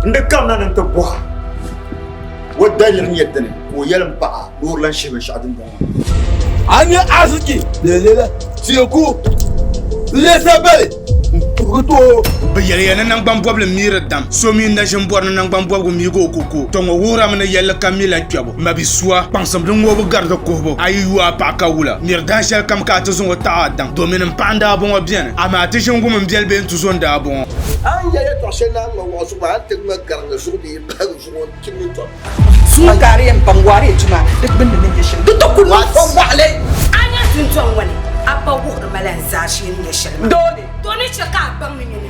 ndekam na nan tabwa wadda yin yadda ne ko yalan ba'a lurlan shi bai sha'adin da an yi arziki lelela teku lesabele to bayele nan ban boble mire dam so mi na jin bor nan ban bobu mi go koko to ngo wura mena yella kamila kyabo mabi suwa pansam dum wo garda ko ayi wa pa ka wula mir dan shel kam ka to zon ta dam do min panda bon bien ama te jin gum biel ben to zon da bon an ya to shena ngo so ba te ma garga so di ba so kimi to su gari en bangwari tuma dik bin min yeshin duk to kullu ko wale anya tin ton wani abba wuhur malan zashi ne shalma dole to ne ce ka ban min ne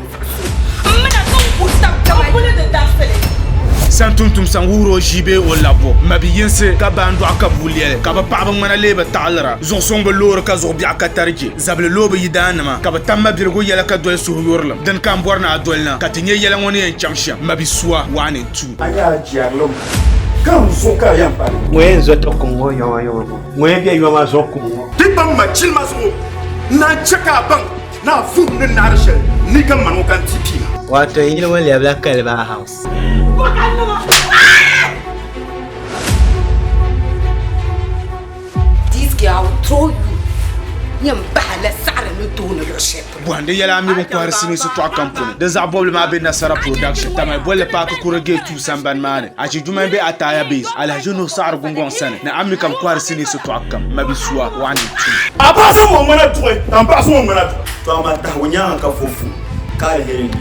muna kan kuta kamar kullu da dafele san tuntum san wuro jibe o labo mabi yense ka bandu aka buliele ka ba paba mana leba talra zon sombo lor ka zo bi aka tarji zable lobe yidanama ka ba tamma birgo yela ka doy su yorla den kan borna adolna ka tinye yela woni en chamsha mabi suwa wane tu anya jiarlom kan so ka yan pa mwen zoto kongo yo mwen bia yo ma zo kongo dibban macil maso na chaka ban na fu ne na rashel ni kan manu kan tipi wato yin wani labla kalba house this girl will throw you nyam bahala sara no to no yourself bwande yela mi bon kwar sini su to kampuni de za boble ma be nasara production tamay bolle pa ko kurage tu samban mane aji juma be ataya base ala jono sar gungon sane na ammi kam kwar sini su to kam mabi suwa wani tu abaso mo mana tuwe abaso mo mana to ma ta wonya ka fofu ka herin